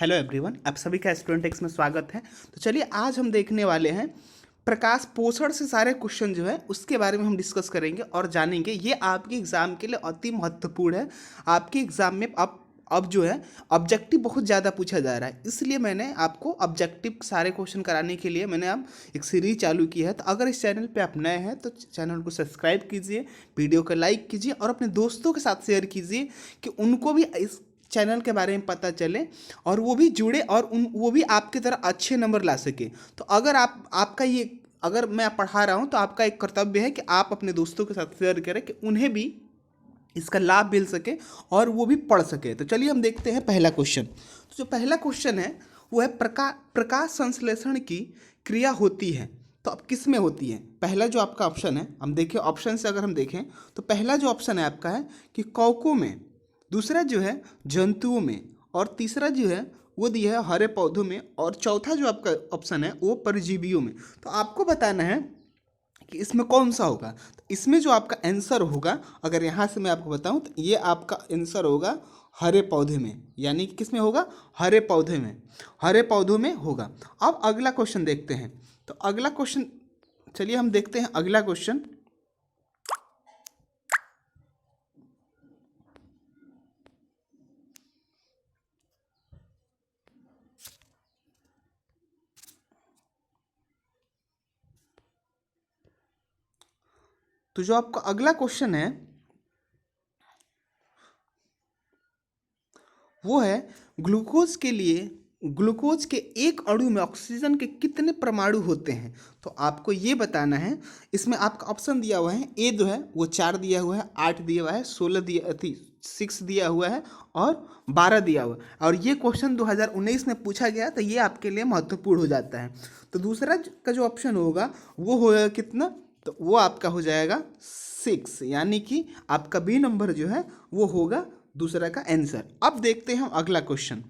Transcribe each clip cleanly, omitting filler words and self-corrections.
Hello everyone, आप सभी का स्टूडेंट एक्स में स्वागत है। तो चलिए आज हम देखने वाले हैं प्रकाश पोषण से सारे क्वेश्चन जो है उसके बारे में हम डिस्कस करेंगे और जानेंगे। ये आपके एग्ज़ाम के लिए अति महत्वपूर्ण है। आपके एग्ज़ाम में अब जो है ऑब्जेक्टिव बहुत ज़्यादा पूछा जा रहा है, इसलिए मैंने आपको ऑब्जेक्टिव सारे क्वेश्चन कराने के लिए मैंने अब एक सीरीज चालू की है। तो अगर इस चैनल पे आप नए हैं तो चैनल को सब्सक्राइब कीजिए, वीडियो को लाइक कीजिए और अपने दोस्तों के साथ शेयर कीजिए कि उनको भी इस चैनल के बारे में पता चले और वो भी जुड़े और वो भी आपकी तरह अच्छे नंबर ला सके। तो अगर आपका ये अगर मैं पढ़ा रहा हूँ तो आपका एक कर्तव्य है कि आप अपने दोस्तों के साथ शेयर करें कि उन्हें भी इसका लाभ मिल सके और वो भी पढ़ सके। तो चलिए हम देखते हैं पहला क्वेश्चन। तो जो पहला क्वेश्चन है वो है प्रकाश संश्लेषण की क्रिया होती है तो अब किस में होती है। पहला जो आपका ऑप्शन है, हम देखें ऑप्शन से अगर हम देखें तो पहला जो ऑप्शन है आपका है कि कौकों में, दूसरा जो है जंतुओं में, और तीसरा जो है वो दिया है हरे पौधों में, और चौथा जो आपका ऑप्शन है वो परजीवियों में। तो आपको बताना है कि इसमें कौन सा होगा। तो इसमें जो आपका आंसर होगा, अगर यहाँ से मैं आपको बताऊँ तो ये आपका आंसर होगा हरे पौधे में, यानी कि किस में होगा, हरे पौधे में, हरे पौधों में होगा। अब अगला क्वेश्चन देखते हैं। तो अगला क्वेश्चन, चलिए हम देखते हैं अगला क्वेश्चन। तो जो आपका अगला क्वेश्चन है वो है ग्लूकोज के लिए, ग्लूकोज के एक अणु में ऑक्सीजन के कितने परमाणु होते हैं। तो आपको ये बताना है। इसमें आपका ऑप्शन दिया हुआ है, ए जो है वो 4 दिया हुआ है, 8 दिया हुआ है, 16 दिया थी, 6 दिया हुआ है और 12 दिया हुआ है। और ये क्वेश्चन 2019 में पूछा गया, तो ये आपके लिए महत्वपूर्ण हो जाता है। तो दूसरा का जो ऑप्शन होगा वो होगा कितना, तो वो आपका हो जाएगा 6, यानी कि आपका बी नंबर जो है वो होगा दूसरा का आंसर। अब देखते हैं हम अगला क्वेश्चन।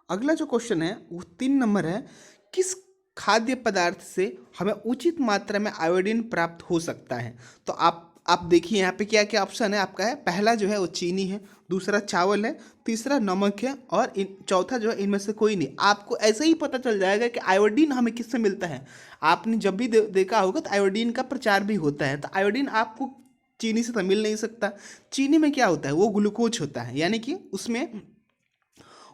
अगला जो क्वेश्चन है वो 3 नंबर है। किस खाद्य पदार्थ से हमें उचित मात्रा में आयोडीन प्राप्त हो सकता है। तो आप देखिए यहाँ पे क्या क्या ऑप्शन है आपका है। पहला जो है वो चीनी है, दूसरा चावल है, तीसरा नमक है और चौथा जो है इनमें से कोई नहीं। आपको ऐसे ही पता चल जाएगा कि आयोडीन हमें किससे मिलता है। आपने जब भी देखा होगा तो आयोडीन का प्रचार भी होता है। तो आयोडीन आपको चीनी से तो मिल नहीं सकता। चीनी में क्या होता है, वो ग्लूकोज होता है, यानी कि उसमें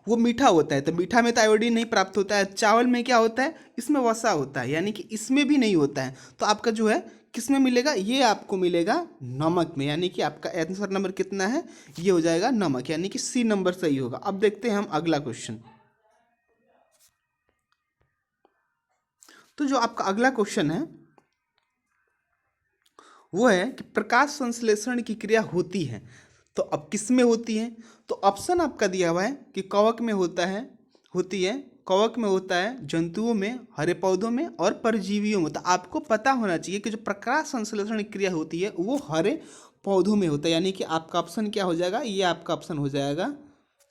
वो मीठा होता है, तो मीठा में तो आयोडीन नहीं प्राप्त होता है। चावल में क्या होता है, इसमें वसा होता है, यानी कि इसमें भी नहीं होता है। तो आपका जो है किस में मिलेगा, ये आपको मिलेगा नमक में, यानी कि आपका आंसर नंबर कितना है, ये हो जाएगा नमक, यानी कि सी नंबर सही होगा। अब देखते हैं हम अगला क्वेश्चन। तो जो आपका अगला क्वेश्चन है वो है कि प्रकाश संश्लेषण की क्रिया होती है तो अब किस में होती है। तो ऑप्शन आपका दिया हुआ है कि कवक में होता है, होती है, कवक में होता है, जंतुओं में, हरे पौधों में और परजीवियों में। तो आपको पता होना चाहिए कि जो प्रकाश संश्लेषण की क्रिया होती है वो हरे पौधों में होता है, यानी कि आपका ऑप्शन क्या हो जाएगा, ये आपका ऑप्शन हो जाएगा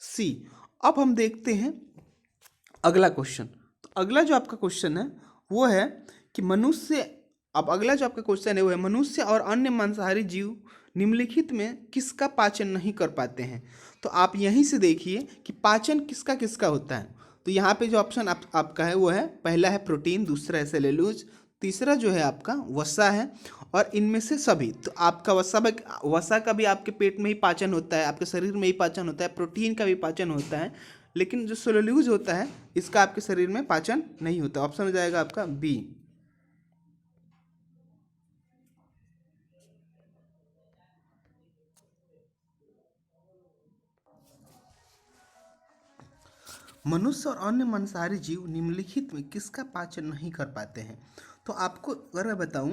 सी। अब हम देखते हैं अगला क्वेश्चन। तो अगला जो आपका क्वेश्चन है वो है कि मनुष्य, अब अगला जो आपका क्वेश्चन है वो है मनुष्य और अन्य मांसाहारी जीव निम्नलिखित में किसका पाचन नहीं कर पाते हैं। तो आप यहीं से देखिए कि पाचन किसका किसका होता है। तो यहाँ पे जो ऑप्शन आपका है वो है, पहला है प्रोटीन, दूसरा है सेलुलोज, तीसरा जो है आपका वसा है और इनमें से सभी। तो आपका वसा का भी आपके पेट में ही पाचन होता है, आपके शरीर में ही पाचन होता है, प्रोटीन का भी पाचन होता है, लेकिन जो सेलुलोज होता है इसका आपके शरीर में पाचन नहीं होता। ऑप्शन हो जाएगा आपका बी। मनुष्य और अन्य मांसाहारी जीव निम्नलिखित में किसका पाचन नहीं कर पाते हैं। तो आपको अगर मैं बताऊं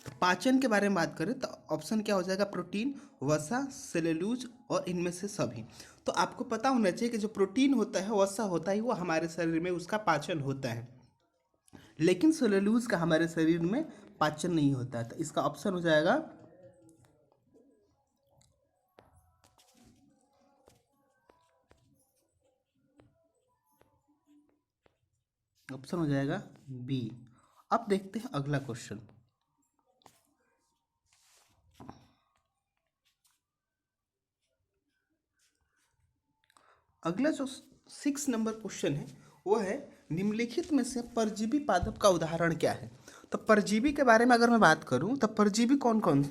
तो पाचन के बारे में बात करें तो ऑप्शन क्या हो जाएगा, प्रोटीन, वसा, सेलुलोज और इनमें से सभी। तो आपको पता होना चाहिए कि जो प्रोटीन होता है, वसा होता है, वो हमारे शरीर में उसका पाचन होता है, लेकिन सेलुलोज का हमारे शरीर में पाचन नहीं होता है। तो इसका ऑप्शन हो जाएगा, ऑप्शन हो जाएगा बी। अब देखते हैं अगला क्वेश्चन। अगला जो 6 नंबर क्वेश्चन है वो है निम्नलिखित में से परजीवी पादप का उदाहरण क्या है। तो परजीवी के बारे में अगर मैं बात करूं तो परजीवी कौन कौन,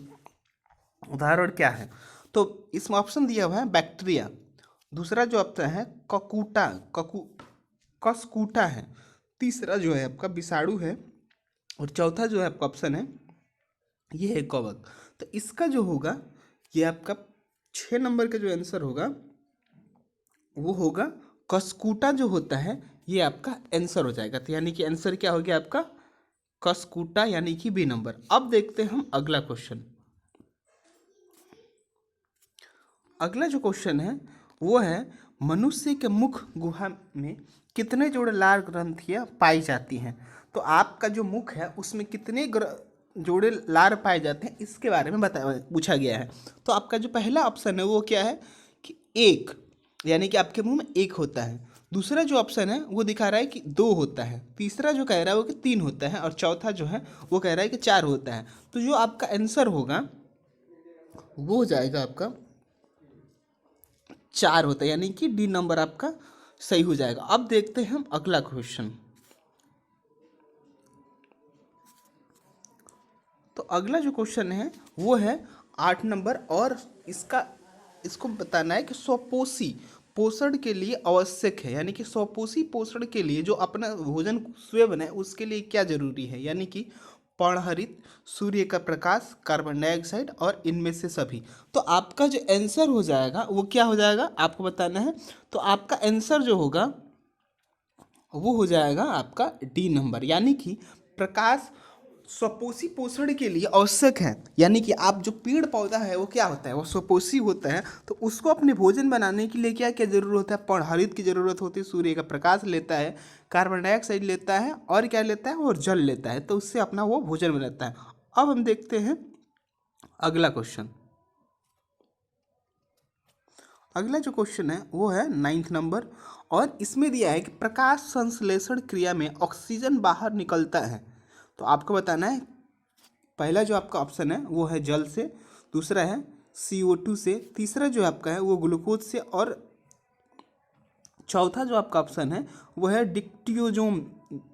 उदाहरण क्या है, तो इसमें ऑप्शन दिया हुआ है बैक्टीरिया, दूसरा जो ऑप्शन है ककूटा कसकूटा है, तीसरा जो है आपका विषाणु है, और चौथा जो है आपका ऑप्शन है ये है कवक। तो इसका जो होगा ये आपका 6 नंबर का जो आंसर होगा वो होगा कसकूटा जो होता है, ये आपका आंसर हो जाएगा। तो यानी कि आंसर क्या हो गया आपका कसकूटा, यानी कि बी नंबर। अब देखते हैं हम अगला क्वेश्चन। अगला जो क्वेश्चन है वो है मनुष्य के मुख गुहा में कितने जोड़े लाल ग्रंथियां पाई जाती हैं। तो आपका जो मुख है उसमें कितने जोड़े लार पाए जाते हैं इसके बारे में पूछा गया है। तो आपका जो पहला ऑप्शन है वो क्या है कि 1, यानी कि आपके मुंह में 1 होता है। दूसरा जो ऑप्शन है वो दिखा रहा है कि 2 होता है। तीसरा जो कह रहा है वो कि 3 होता है, और चौथा जो है वो कह रहा है कि 4 होता है। तो जो आपका आंसर होगा वो हो जाएगा आपका 4 होता है, यानी कि डी नंबर आपका सही हो जाएगा। अब देखते हैं हम अगला क्वेश्चन। तो अगला जो क्वेश्चन है वो है 8 नंबर, और इसको बताना है कि स्वपोषी पोषण के लिए आवश्यक है, यानी कि स्वपोषी पोषण के लिए जो अपना भोजन स्वयं बनाए उसके लिए क्या जरूरी है, यानी कि पर्णहरित, सूर्य का प्रकाश, कार्बन डाइऑक्साइड और इनमें से सभी। तो आपका जो आंसर हो जाएगा वो क्या हो जाएगा आपको बताना है। तो आपका आंसर जो होगा वो हो जाएगा आपका डी नंबर, यानी कि प्रकाश स्वपोषी पोषण के लिए आवश्यक है। यानी कि आप जो पेड़ पौधा है वो क्या होता है, वो स्वपोषी होता है, तो उसको अपने भोजन बनाने के लिए क्या क्या जरूरत होता है, पर्णहरित की जरूरत होती है, सूर्य का प्रकाश लेता है, कार्बन डाइऑक्साइड लेता है, और क्या लेता है, और जल लेता है, तो उससे अपना वो भोजन बनाता है। अब हम देखते हैं अगला क्वेश्चन। अगला जो क्वेश्चन है वो है 9th नंबर, और इसमें दिया है कि प्रकाश संश्लेषण क्रिया में ऑक्सीजन बाहर निकलता है। तो आपको बताना है, पहला जो आपका ऑप्शन है वो है जल से, दूसरा है CO2 से, तीसरा जो आपका है वो ग्लूकोज से, और चौथा जो आपका ऑप्शन है वो है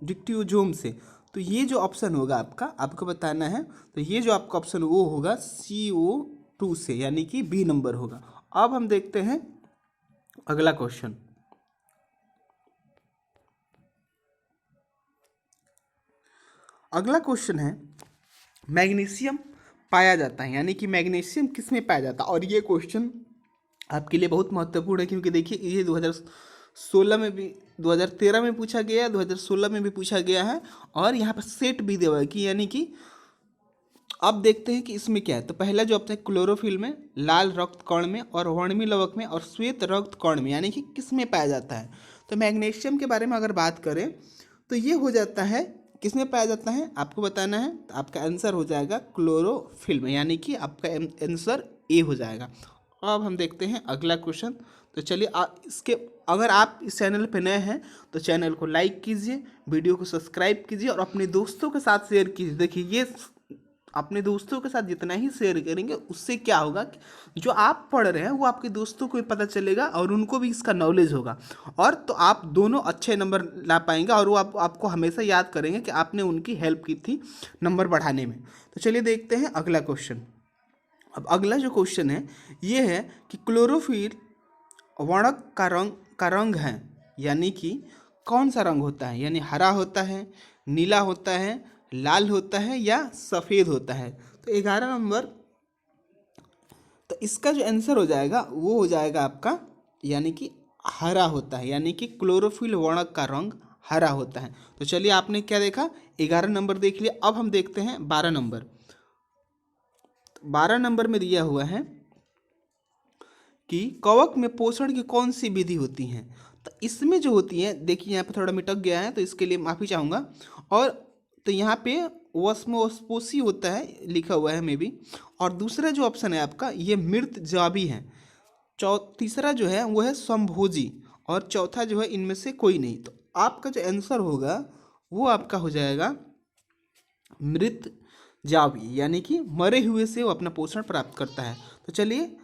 डिक्टियोजोम से। तो ये जो ऑप्शन होगा आपको बताना है, तो ये जो आपका ऑप्शन वो होगा CO2 से, यानी कि बी नंबर होगा। अब हम देखते हैं अगला क्वेश्चन। अगला क्वेश्चन है मैग्नीशियम पाया जाता है, यानी कि मैग्नीशियम किस में पाया जाता है। और ये क्वेश्चन आपके लिए बहुत महत्वपूर्ण है, क्योंकि देखिए ये 2016 में भी, 2013 में पूछा गया है, 2016 में भी पूछा गया है, और यहाँ पर सेट भी दिया हुआ है कि यानी कि अब देखते हैं कि इसमें क्या है। तो पहला जो ऑप्शन है क्लोरोफिल में, लाल रक्त कण में, और वर्णमी लवक में, और श्वेत रक्त कण में, यानी कि किस में पाया जाता है। तो मैग्नीशियम के बारे में अगर बात करें तो ये हो जाता है किस में पाया जाता है आपको बताना है। तो आपका आंसर हो जाएगा क्लोरोफिल में, यानी कि आपका आंसर ए हो जाएगा। अब हम देखते हैं अगला क्वेश्चन। तो चलिए इसके, अगर आप इस चैनल पर नए हैं तो चैनल को लाइक कीजिए, वीडियो को सब्सक्राइब कीजिए, और अपने दोस्तों के साथ शेयर कीजिए। देखिए ये अपने दोस्तों के साथ जितना ही शेयर करेंगे उससे क्या होगा कि जो आप पढ़ रहे हैं वो आपके दोस्तों को भी पता चलेगा और उनको भी इसका नॉलेज होगा, और तो आप दोनों अच्छे नंबर ला पाएंगे, और वो आपको हमेशा याद करेंगे कि आपने उनकी हेल्प की थी नंबर बढ़ाने में। तो चलिए देखते हैं अगला क्वेश्चन। अब अगला जो क्वेश्चन है ये है कि क्लोरोफिल वर्णक का रंग है, यानी कि कौन सा रंग होता है, यानी हरा होता है, नीला होता है, लाल होता है, या सफ़ेद होता है। तो 11 नंबर, तो इसका जो आंसर हो जाएगा वो हो जाएगा आपका, यानी कि हरा होता है, यानी कि क्लोरोफिल वर्णक का रंग हरा होता है। तो चलिए आपने क्या देखा, 11 नंबर देख लिया। अब हम देखते हैं 12 नंबर। 12 नंबर में दिया हुआ है कि कवक में पोषण की कौन सी विधि होती है। तो इसमें जो होती है, देखिए यहाँ पे थोड़ा मिटक गया है तो इसके लिए माफ़ी चाहूँगा। और तो यहाँ पे वस्मोस्पोसी होता है लिखा हुआ है मे बी, और दूसरा जो ऑप्शन है आपका ये मृत जाबी है, तीसरा जो है वो है संभोजी, और चौथा जो है इनमें से कोई नहीं। तो आपका जो आंसर होगा वो आपका हो जाएगा मृत जावी, यानी कि मरे हुए से वो अपना पोषण प्राप्त करता है। तो चलिए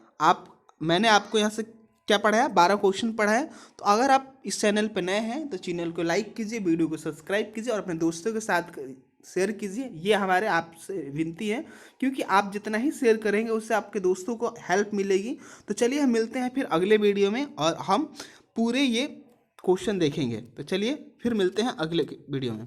मैंने आपको यहाँ से क्या पढ़ा है, 12 क्वेश्चन पढ़ा है। तो अगर आप इस चैनल पर नए हैं तो चैनल को लाइक कीजिए, वीडियो को सब्सक्राइब कीजिए और अपने दोस्तों के साथ शेयर कीजिए। ये हमारे आपसे विनती है, क्योंकि आप जितना ही शेयर करेंगे उससे आपके दोस्तों को हेल्प मिलेगी। तो चलिए हम मिलते हैं फिर अगले वीडियो में और हम पूरे ये क्वेश्चन देखेंगे। तो चलिए फिर मिलते हैं अगले वीडियो में।